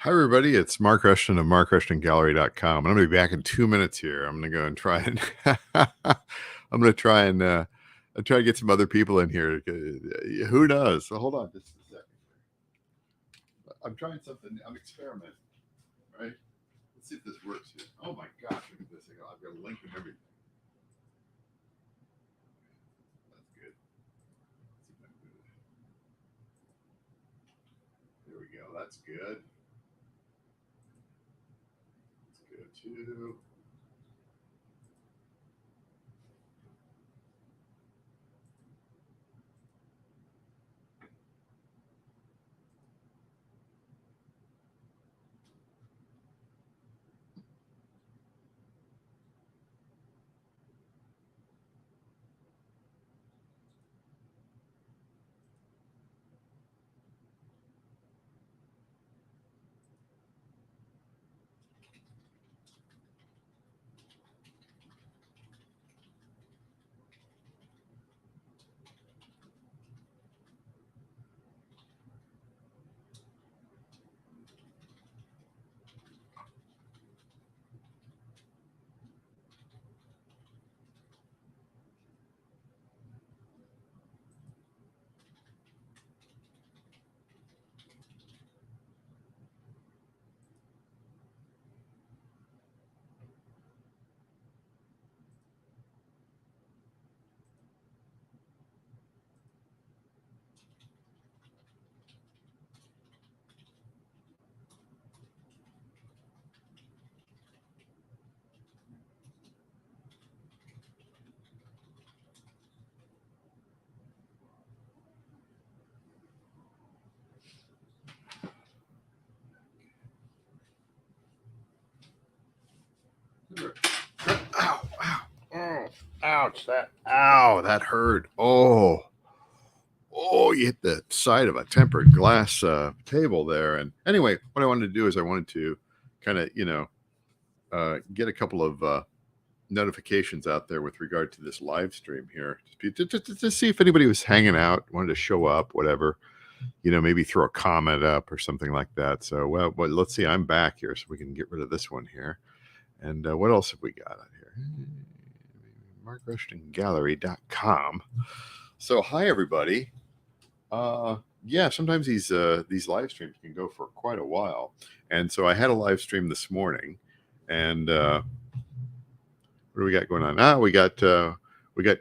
Hi, everybody. It's Mark Rushton of MarkRushtonGallery.com. And I'm going to be back in 2 minutes here. I'm going to go and try and I'm going to try and I'll try to get some other people in here. Who knows? So hold on just a second. I'm trying something. I'm experimenting, right? Let's see if this works here. Oh my gosh, look at this. I've got a link and everything. That's good. Let's see if I can do it. There we go. That's good. That's good too. Ow, ow, oh, ouch, that hurt. Oh, you hit the side of a tempered glass table there. And anyway, what I wanted to do is I wanted to kind of, get a couple of notifications out there with regard to this live stream here to see if anybody was hanging out, wanted to show up, whatever, maybe throw a comment up or something like that. So, well, let's see. I'm back here, so we can get rid of this one here. And what else have we got on here? MarkRushtonGallery.com. So, hi, everybody. Yeah, sometimes these live streams can go for quite a while. And so I had a live stream this morning. And what do we got going on? We got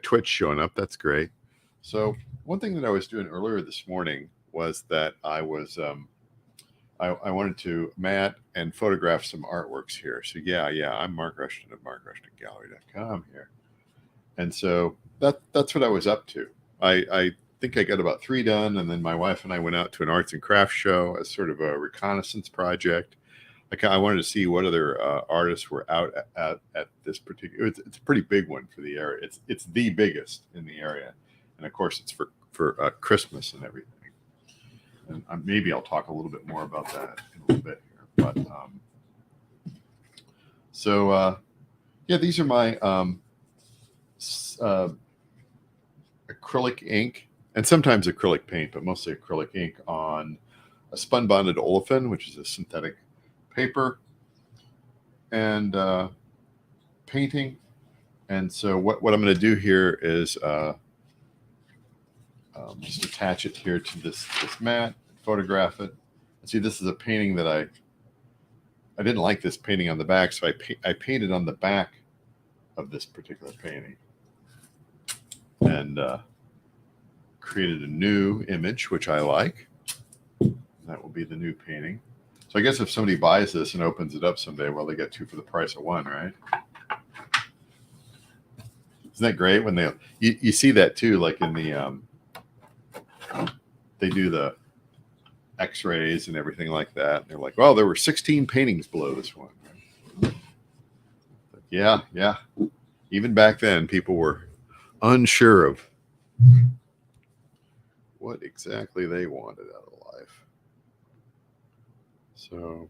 Twitch showing up. That's great. So one thing that I was doing earlier this morning was that I was I wanted to mat and photograph some artworks here. So yeah, I'm Mark Rushton of MarkRushtonGallery.com here. And so that's what I was up to. I think I got about 3 done, and then my wife and I went out to an arts and crafts show as sort of a reconnaissance project. I wanted to see what other artists were out at this particular. It's a pretty big one for the area. It's the biggest in the area, and of course it's for Christmas and everything. And maybe I'll talk a little bit more about that in a little bit here. But yeah, these are my acrylic ink and sometimes acrylic paint, but mostly acrylic ink on a spun bonded olefin, which is a synthetic paper, and painting. And so what I'm going to do here is just attach it here to this mat, photograph it. And see, this is a painting that I didn't like this painting on the back, so I painted on the back of this particular painting and created a new image, which I like. That will be the new painting. So I guess if somebody buys this and opens it up someday, well, they get 2 for the price of 1, right? Isn't that great when you see that too, like in the they do the x-rays and everything like that. And they're like, well, there were 16 paintings below this one. Right? Yeah. Even back then, people were unsure of what exactly they wanted out of life. So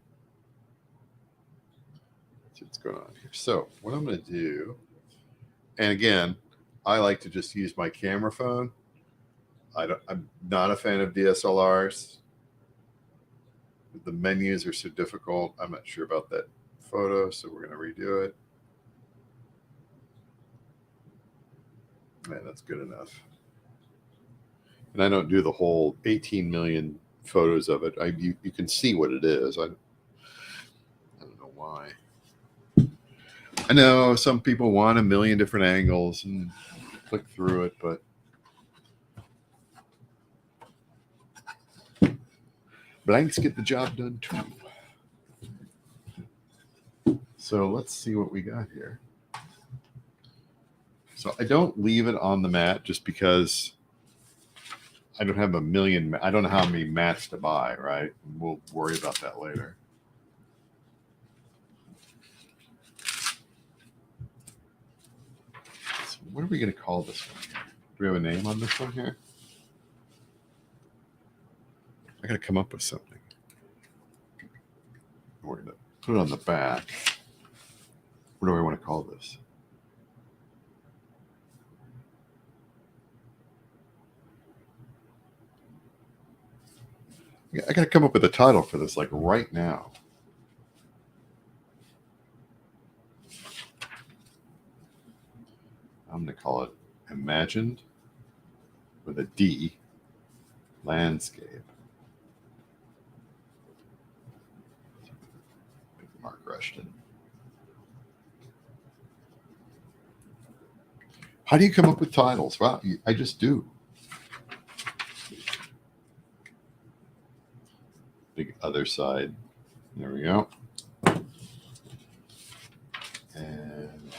let's see what's going on here. So what I'm going to do, and again, I like to just use my camera phone. I'm not a fan of DSLRs. The menus are so difficult. I'm not sure about that photo, so we're going to redo it. Man, that's good enough. And I don't do the whole 18 million photos of it. You can see what it is. I don't know why. I know some people want a million different angles and click through it, but blanks get the job done too. So let's see what we got here. So I don't leave it on the mat just because I don't have a million. I don't know how many mats to buy, right? We'll worry about that later. So what are we going to call this one here? Do we have a name on this one here? I got to come up with something. We're going to put it on the back. What do I want to call this? I got to come up with a title for this, like right now. I'm going to call it Imagined with a D Landscape. Mark Rushton. How do you come up with titles? Well, I just do. Big other side. There we go. And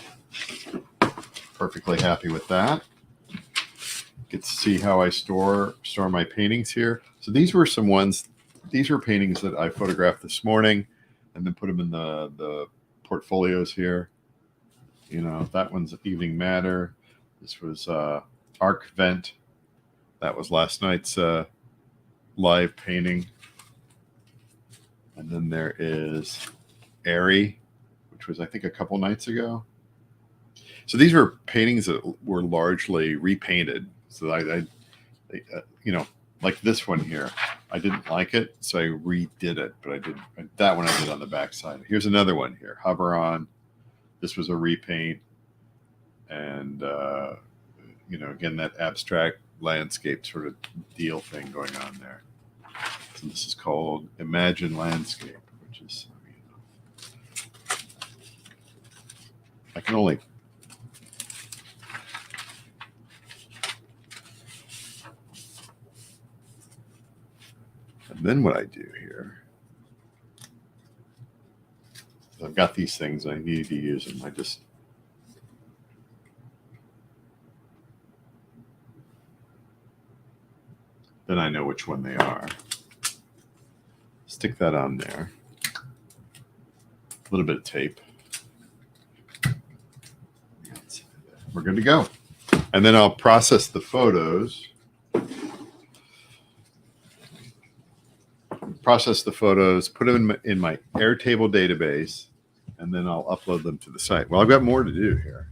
perfectly happy with that. Get to see how I store my paintings here. So these were some ones. These were paintings that I photographed this morning, and then put them in the portfolios here. You know, that one's Evening Matter. This was Arc Vent. That was last night's live painting. And then there is Airy, which was, I think, a couple nights ago. So these were paintings that were largely repainted. So I you know, like this one here, I didn't like it, so I redid it. But I did that one. I did on the back side. Here's another one here. Hover On. This was a repaint, and you know, again, that abstract landscape sort of deal thing going on there. So this is called Imagine Landscape, which is, I can only. And then what I do here, I've got these things, I need to use them. Then I know which one they are. Stick that on there. A little bit of tape. We're good to go. And then I'll process the photos. Put them in my Airtable database, and then I'll upload them to the site. Well, I've got more to do here.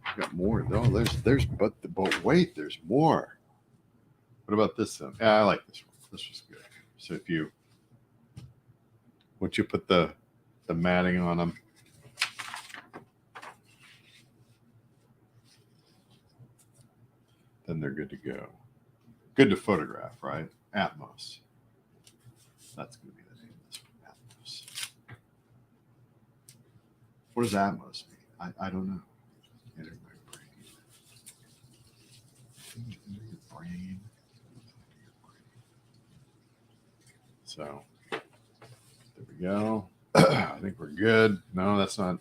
I've got more. No, but wait, there's more. What about this one? Yeah, I like this one. This was good. So once you put the matting on them, then they're good to go. Good to photograph, right? Atmos. That's going to be the name of this one, Atmos. What does Atmos mean? I don't know. Enter my brain. So there we go. I think we're good. No, that's not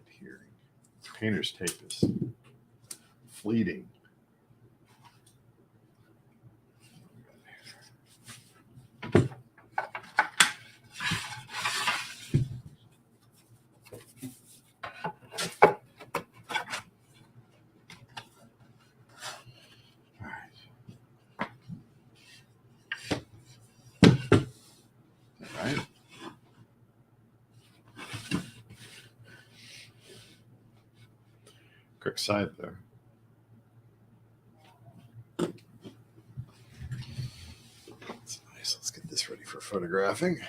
adhering. Painter's tape is fleeting. Correct side there. That's nice. Let's for photographing.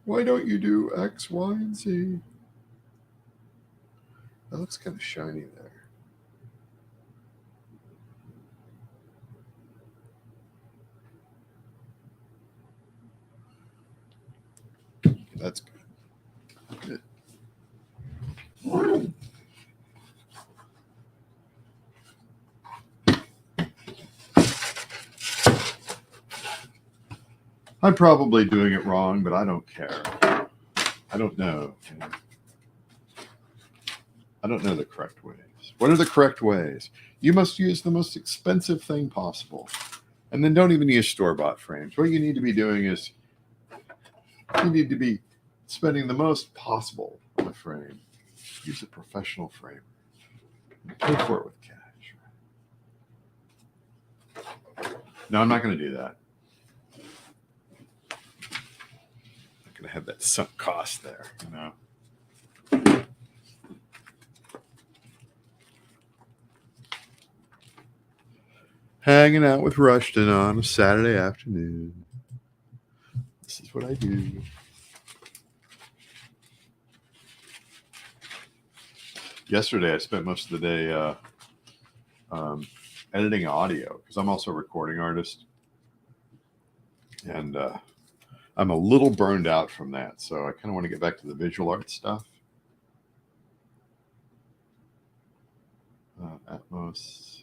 Why don't you do X, Y, and Z? That looks kind of shiny there. That's good. Good. I'm probably doing it wrong, but I don't care. I don't know. I don't know the correct ways. What are the correct ways? You must use the most expensive thing possible. And then don't even use store-bought frames. What you need to be doing is you need to be spending the most possible on a frame. Use a professional frame. Pay for it with cash. No, I'm not going to do that. I'm not going to have that sunk cost there, you know. Hanging out with Rushton on a Saturday afternoon. This is what I do. Yesterday, I spent most of the day editing audio because I'm also a recording artist. And I'm a little burned out from that. So I kind of want to get back to the visual art stuff. Atmos.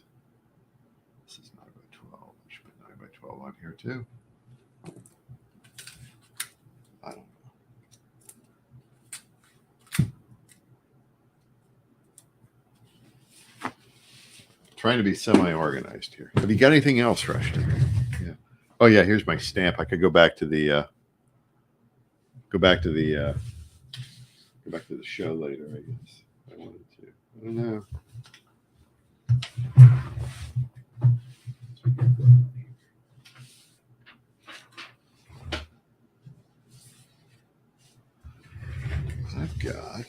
This is 9x12. I should put 9x12 on here too. I don't know. Trying to be semi-organized here. Have you got anything else, Rushton? Yeah. Oh yeah, here's my stamp. I could go back to the show later, I guess. If I wanted to. I don't know. I've got a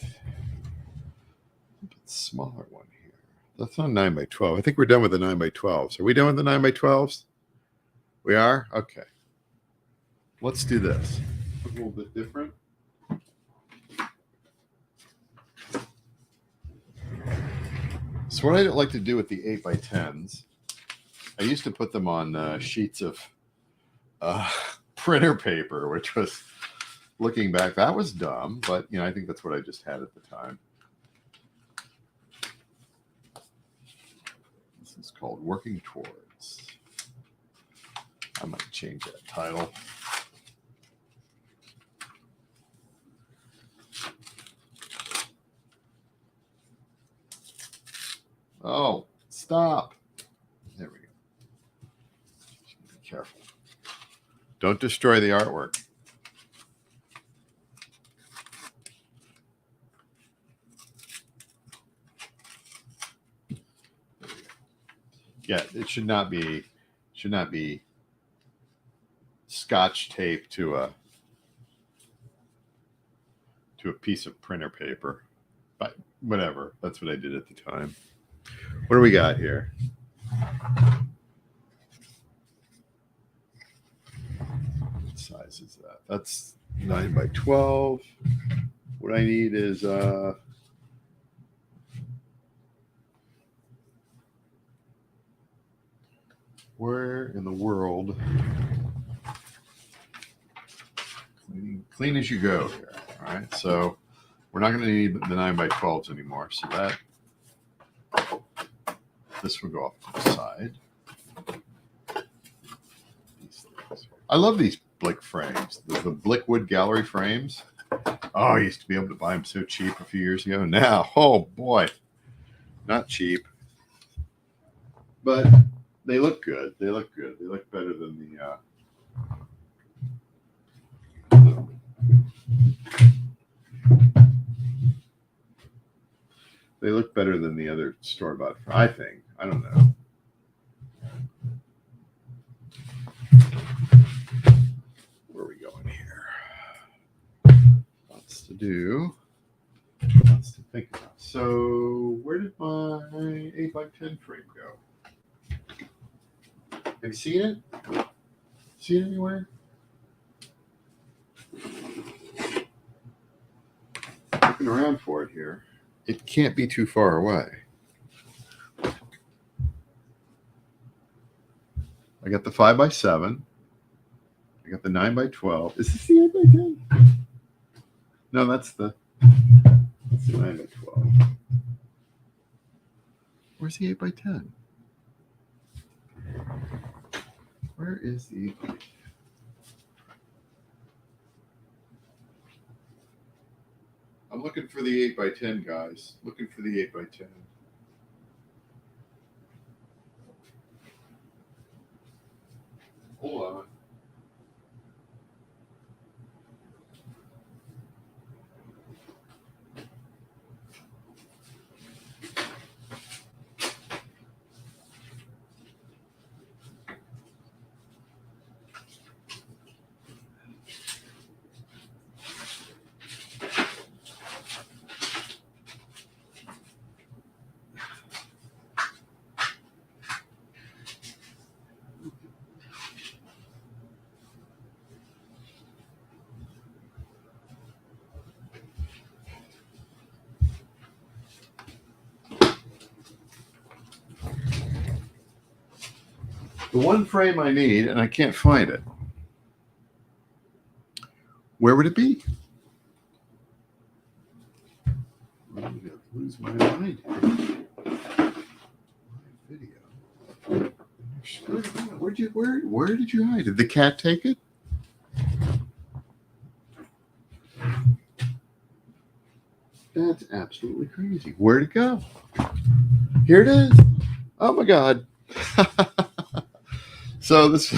bit smaller one here. That's not 9x12. I think we're done with the 9x12s. Are we done with the 9x12s? We are? Okay. Let's do this. A little bit different. So what I like to do with the 8x10s, I used to put them on sheets of printer paper, which was, looking back, that was dumb, but I think that's what I just had at the time. This is called Working Towards. I might change that title. Oh, stop. There we go. Be careful. Don't destroy the artwork. Yeah, it should not be scotch tape to a piece of printer paper. But whatever. That's what I did at the time. What do we got here? What size is that? That's 9x12. What I need is where in the world? Clean as you go here. All right. So we're not going to need the 9x12s anymore. So that this will go off to the side. I love these Blick frames, the Blick wood gallery frames. Oh, I used to be able to buy them so cheap a few years ago. Now, oh boy, not cheap, but they look good. They look good. They look better than the. They look better than the other store-bought. I think. I don't know. Where are we going here? Lots to do. Lots to think about. So, where did my 8x10 frame go? Have you seen it? Seen it anywhere? Looking around for it here. It can't be too far away. I got the 5x7. I got the 9x12. Is this the 8x10? No, that's the 9x12. Where's the 8x10? Where is the 8x10? I'm looking for the 8x10, guys. Looking for the 8x10. Hold on. The one frame I need, and I can't find it. Where would it be? I'm going to lose my mind. Video. Where did you hide? Did the cat take it? That's absolutely crazy. Where'd it go? Here it is. Oh my God. So this,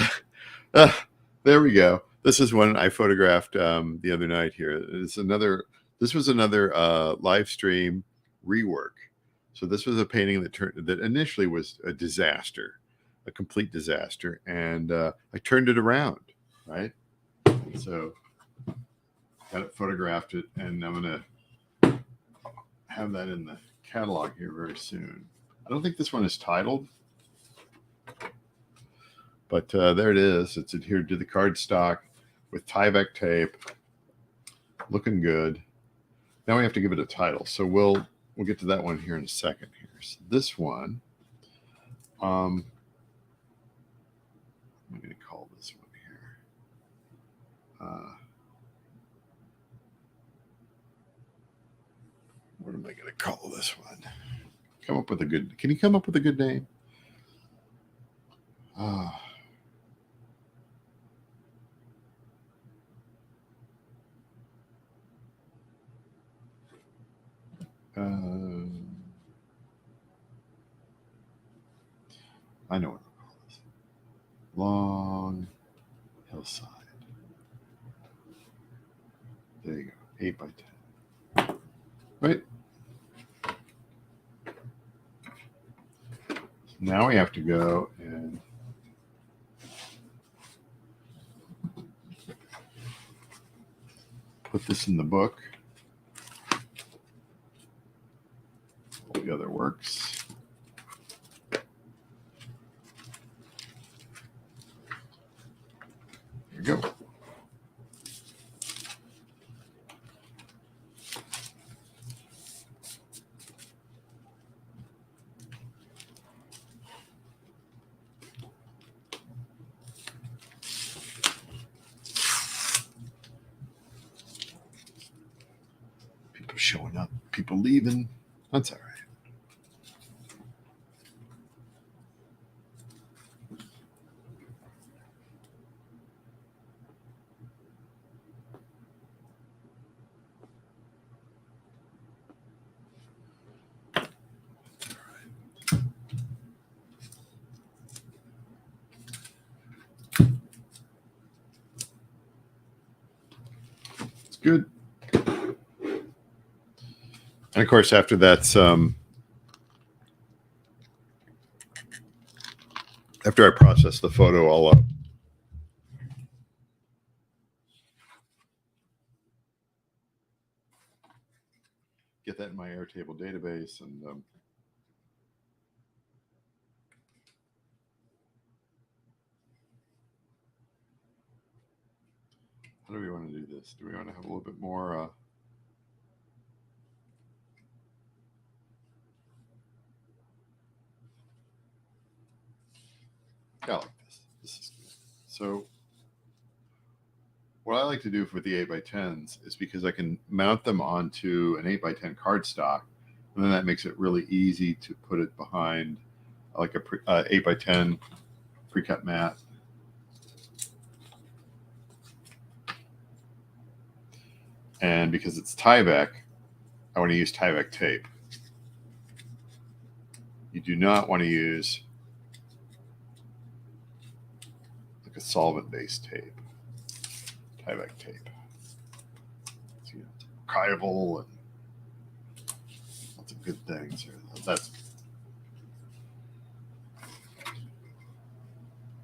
there we go. This is one I photographed the other night here. This was another live stream rework. So this was a painting that initially was a disaster, a complete disaster. And I turned it around, right? So got it, photographed it, and I'm going to have that in the catalog here very soon. I don't think this one is titled, but there it is. It's adhered to the cardstock with Tyvek tape. Looking good. Now we have to give it a title. So we'll get to that one here in a second here. So this one, I'm going to call this one here. What am I going to call this one? Come up with a good. Can you come up with a good name? I know what I'll call this. Long hillside. There you go. 8x10. Right. Now we have to go and put this in the book. All the other works. There we go. People showing up, people leaving. That's all right. Good. And of course, after that's after I process the photo, I'll get that in my Airtable database and How do we want to do this? Do we want to have a little bit more? Yeah, like this. This is good. So what I like to do with the 8x10s is because I can mount them onto an 8x10 cardstock, and then that makes it really easy to put it behind like a 8x10 pre-cut mat. And because it's Tyvek, I want to use Tyvek tape. You do not want to use like a solvent-based tape, Tyvek tape. It's, you know, archival and lots of good things here. That's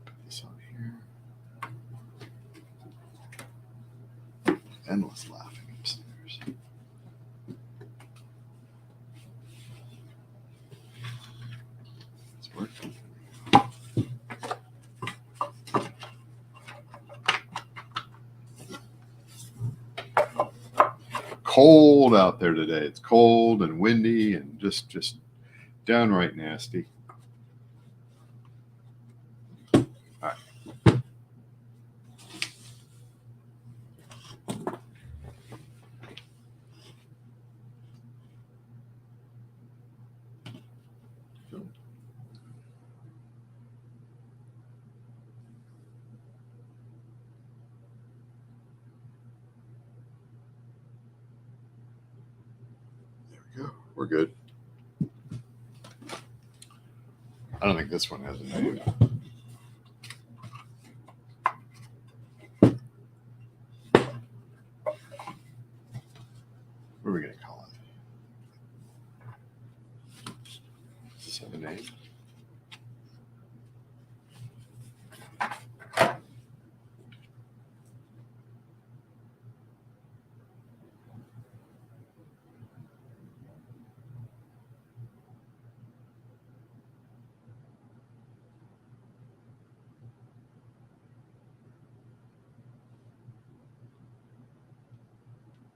put this on here. Endless laughing upstairs. It's working. Cold out there today. It's cold and windy and just downright nasty. All right. There we go. We're good. I don't think this one has a name. What are we going to call it? Does this have a name?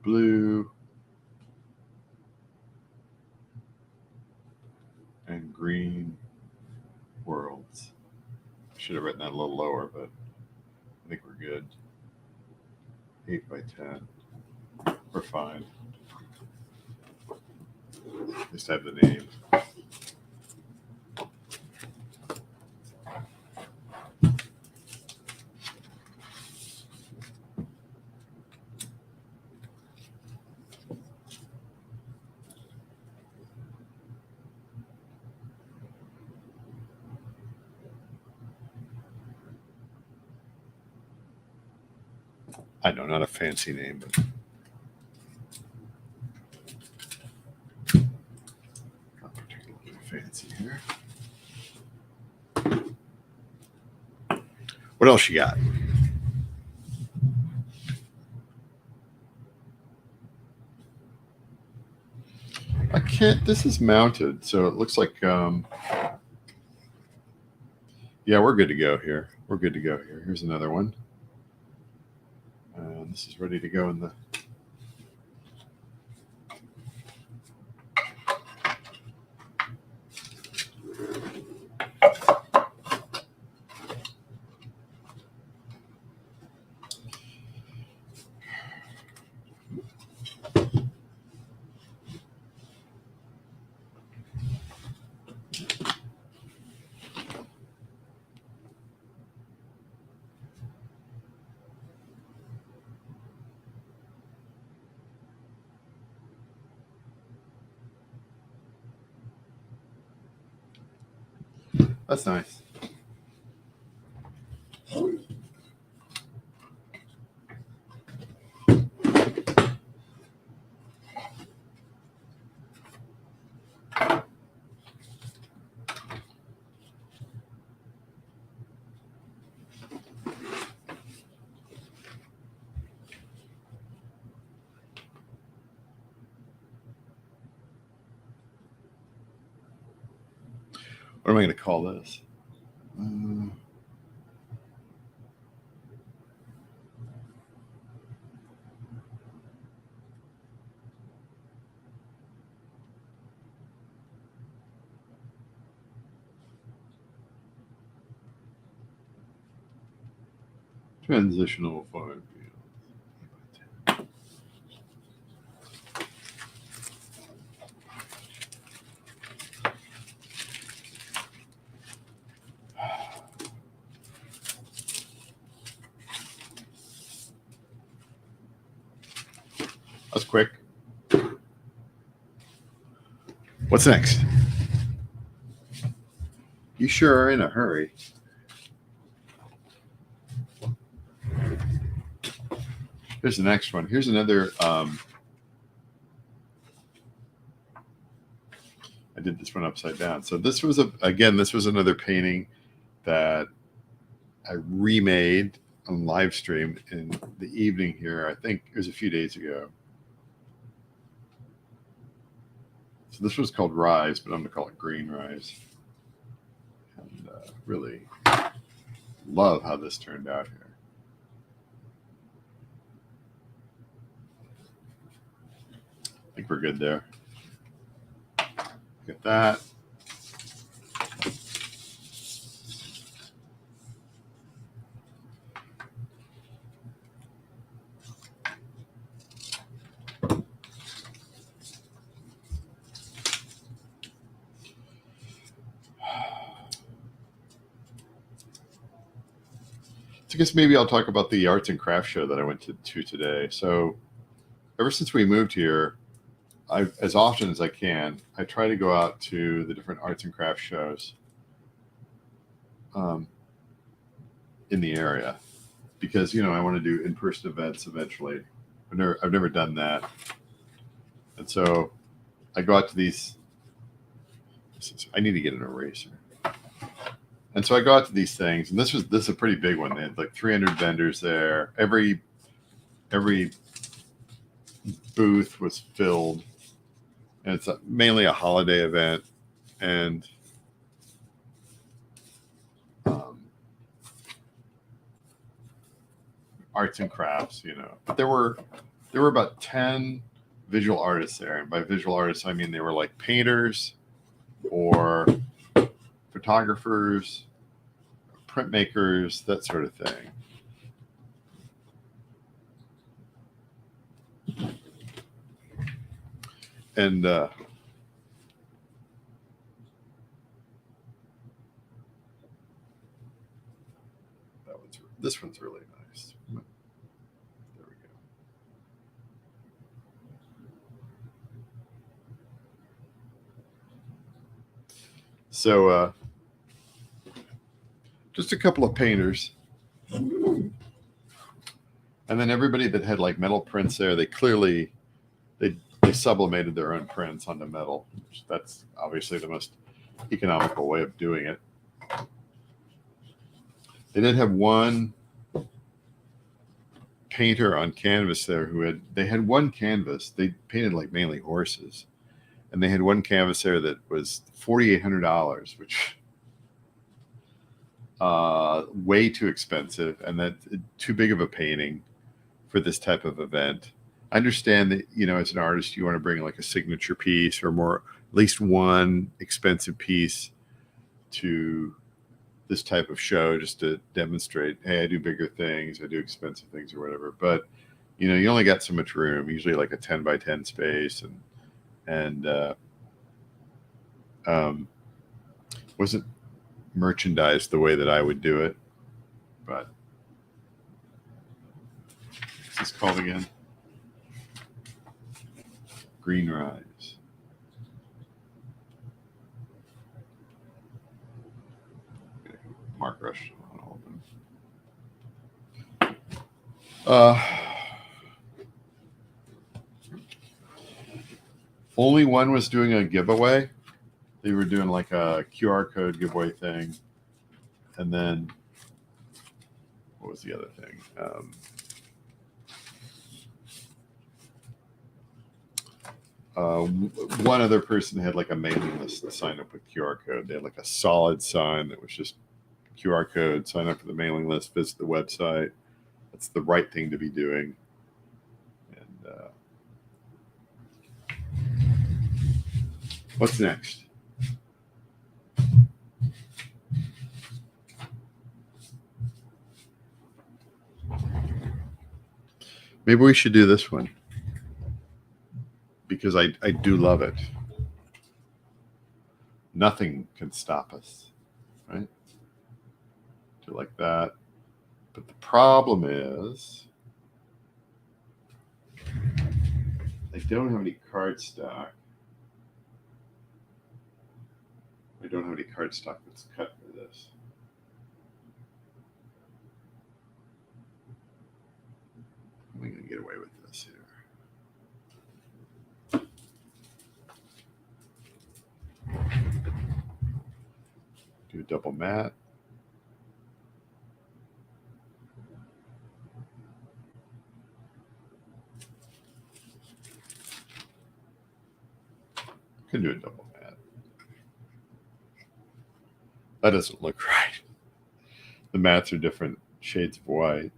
Blue and green worlds. I should have written that a little lower, but I think we're good. 8x10. We're fine. At least I have the name. I know, not a fancy name, but not particularly fancy here. What else you got? I can't. This is mounted, so it looks like. Yeah, we're good to go here. We're good to go here. Here's another one. This is ready to go in the. That's nice. What am I going to call this? Transitional farm field. That's quick. What's next? You sure are in a hurry. Here's the next one. Here's another. I did this one upside down. So this was this was another painting that I remade on live stream in the evening here. I think it was a few days ago. So this was called Rise, but I'm gonna call it Green Rise. And really love how this turned out here. I think we're good there. Look at that. I guess maybe I'll talk about the arts and crafts show that I went to today. So ever since we moved here, as often as I can, I try to go out to the different arts and crafts shows in the area because, I want to do in-person events eventually. I've never done that. And so I go out to these. I need to get an eraser. And so I go out to these things, and this is a pretty big one. They had like 300 vendors there. Every booth was filled, and it's mainly a holiday event, and arts and crafts, But there were about 10 visual artists there, and by visual artists I mean they were like painters or photographers, printmakers, that sort of thing. And this one's really nice. There we go. So just a couple of painters. And then everybody that had like metal prints there, they sublimated their own prints onto metal. That's obviously the most economical way of doing it. They did have one painter on canvas there they had one canvas. They painted like mainly horses. And they had one canvas there that was $4,800, which way too expensive, and that too big of a painting for this type of event. I understand that, as an artist, you want to bring like a signature piece or more, at least one expensive piece to this type of show just to demonstrate, hey, I do bigger things, I do expensive things or whatever. But, you only got so much room, usually like a 10 by 10 space, and wasn't merchandised the way that I would do it. But what's this called again? Green Rise. Mark Rushton on all of them. Only one was doing a giveaway. They were doing like a QR code giveaway thing. And then, what was the other thing? One other person had like a mailing list to sign up with QR code. They had like a solid sign that was just QR code, sign up for the mailing list, visit the website. That's the right thing to be doing. And what's next? Maybe we should do this one because I do love it. Nothing can stop us, right? Do like that. But the problem is I don't have any cardstock. I don't have any cardstock that's cut for this. I'm going to get away with this here. Do a double matte. Can do a double matte. That doesn't look right. The mattes are different shades of white.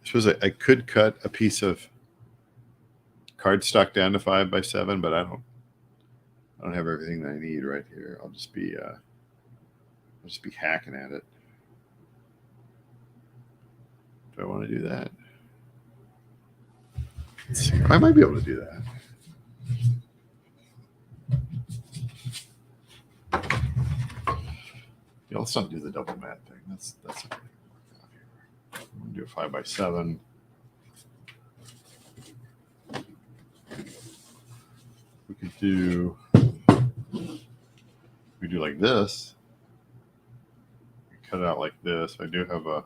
I suppose I could cut a piece of cardstock down to 5x7, but I don't have everything that I need right here. I'll just be hacking at it. Do I want to do that? Let's see. I might be able to do that. Yeah, let's not do the double matte thing. That's okay. I'm gonna do a 5x7. We could do like this. We cut it out like this. I do have a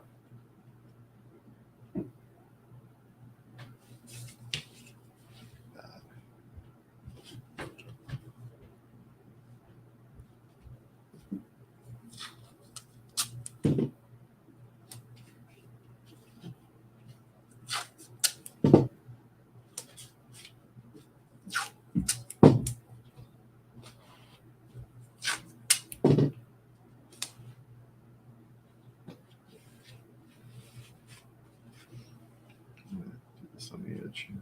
this on the edge here.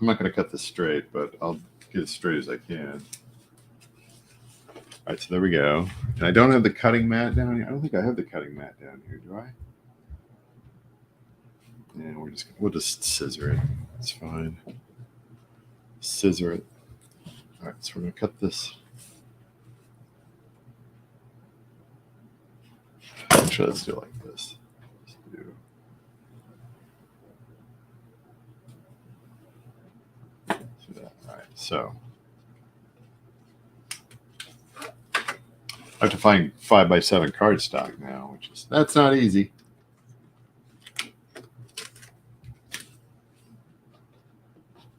I'm not going to cut this straight, but I'll get as straight as I can. All right, so there we go. And I don't have the cutting mat down here. I don't think I have the cutting mat down here, do I? Yeah, we'll just scissor it. It's fine. Scissor it. All right, so we're going to cut this. Actually, let's do it like this. All right, so I have to find 5x7 cardstock now, that's not easy.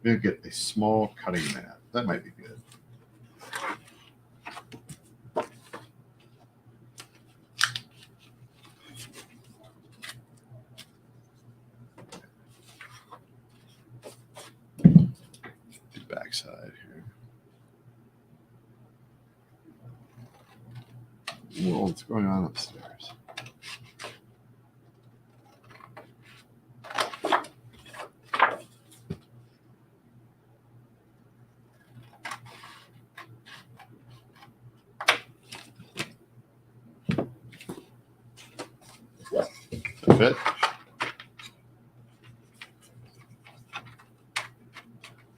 Maybe get a small cutting mat. That might be good. Backside here. Whoa, what's going on upstairs? Fit.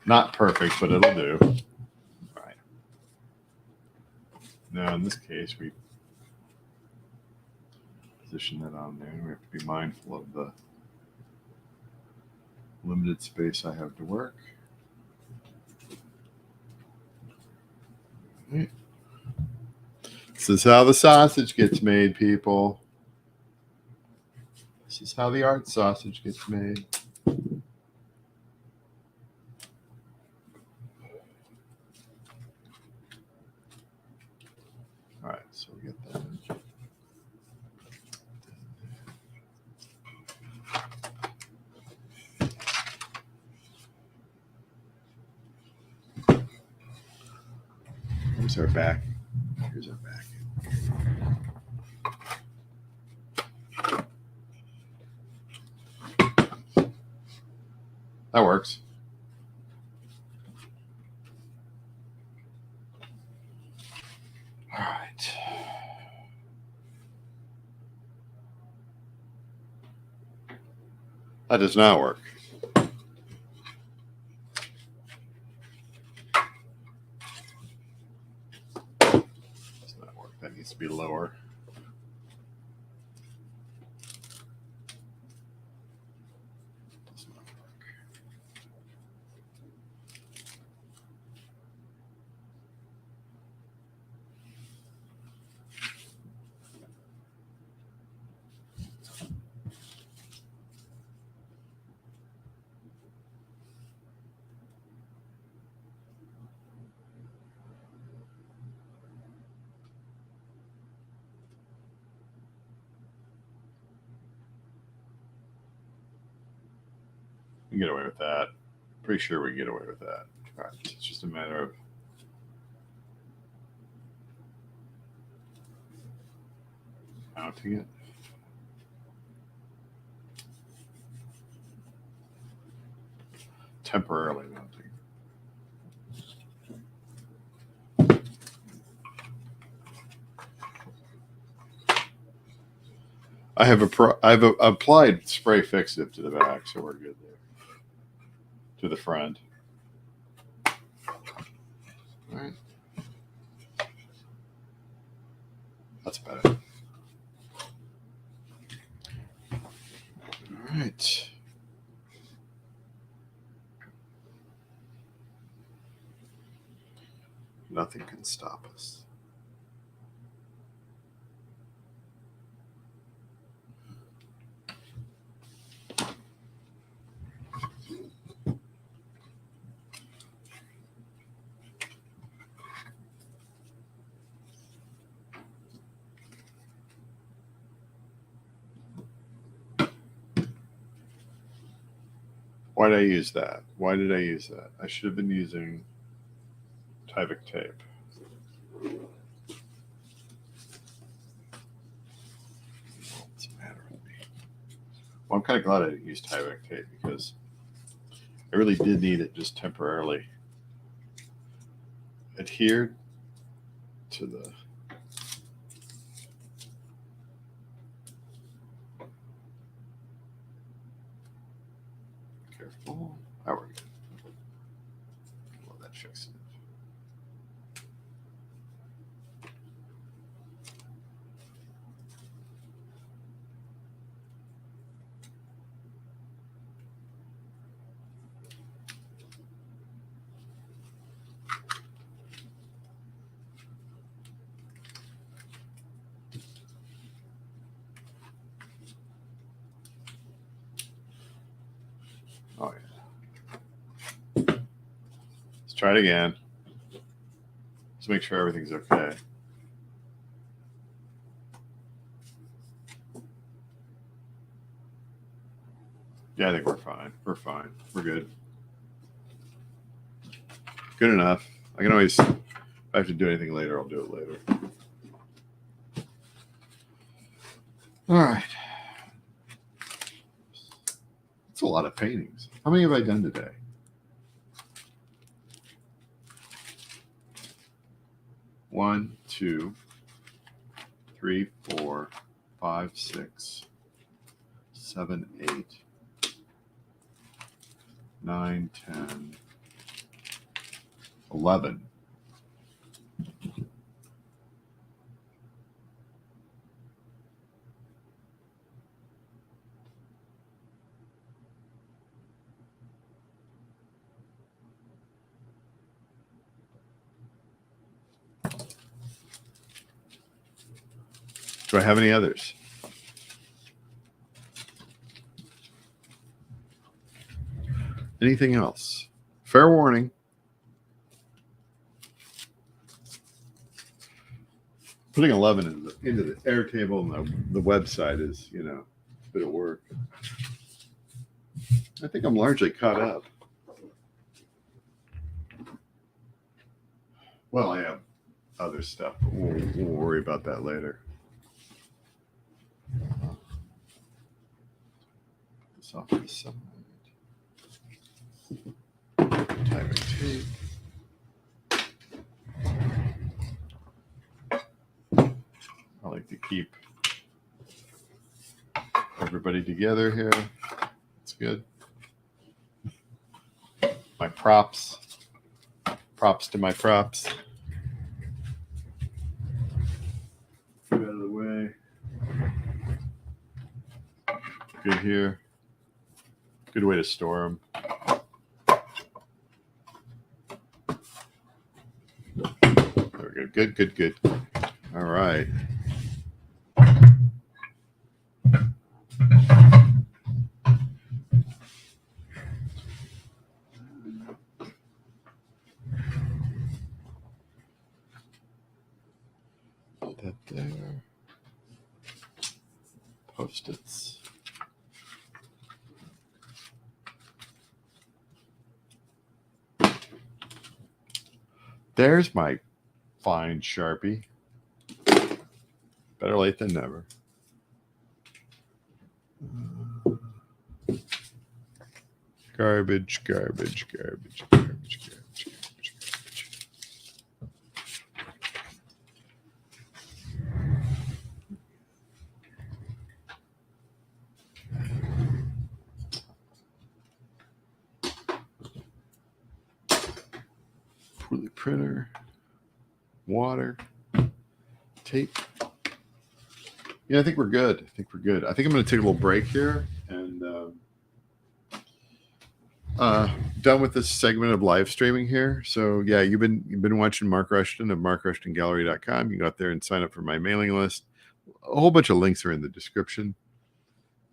Not perfect, but it'll do. All right. Now, in this case, we position that on there. We have to be mindful of the limited space I have to work. All right. This is how the sausage gets made, people. This is how the art sausage gets made. All right, so we get that. Here's our back. Here's our back. That works. All right. That does not work. Does not work. That needs to be lower. Does not work. We can get away with that. Pretty sure we can get away with that. All right. It's just a matter of mounting it. Temporarily mounting. I've applied spray fixative to the back, so we're good there. To the front. All right. That's better. All right. Nothing can stop us. Why did I use that? Why did I use that? I should have been using Tyvek tape. What's the matter with me? Well, I'm kind of glad I didn't use Tyvek tape because I really did need it just temporarily adhered to the careful. There we go. Well, that fixes it. Oh yeah. Let's try it again. Let's make sure everything's okay. Yeah, I think we're fine. We're fine. We're good. Good enough. I can always, if I have to do anything later, I'll do it later. All right. That's a lot of paintings. How many have I done today? 1, 2, 3, 4, 5, 6, 7, 8, 9, 10, 11. Do I have any others? Anything else? Fair warning. Putting 11 into the Airtable and the website is, a bit of work. I think I'm largely caught up. Well, I have other stuff, but we'll worry about that later. Put this off to the side. Timing tape. I like to keep everybody together here. It's good. My props. Props to my props. Get out of the way. Good here. Good way to store them. There we go. Good. All right. Put that there. Post-its. There's my fine Sharpie. Better late than never. Garbage. Poorly printer. Water. Tape. Yeah, I think we're good. I think I'm going to take a little break here and done with this segment of live streaming here. So yeah, you've been watching Mark Rushton of markrushtongallery.com. You can go out there and sign up for my mailing list. A whole bunch of links are in the description,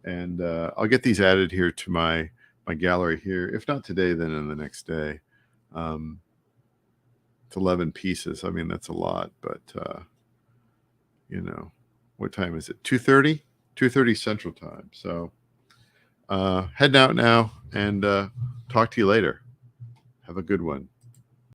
and I'll get these added here to my gallery here. If not today, then in the next day. It's 11 pieces. I mean, that's a lot, but you know, what time is it? 2:30? 2:30 Central Time. So heading out now and talk to you later. Have a good one.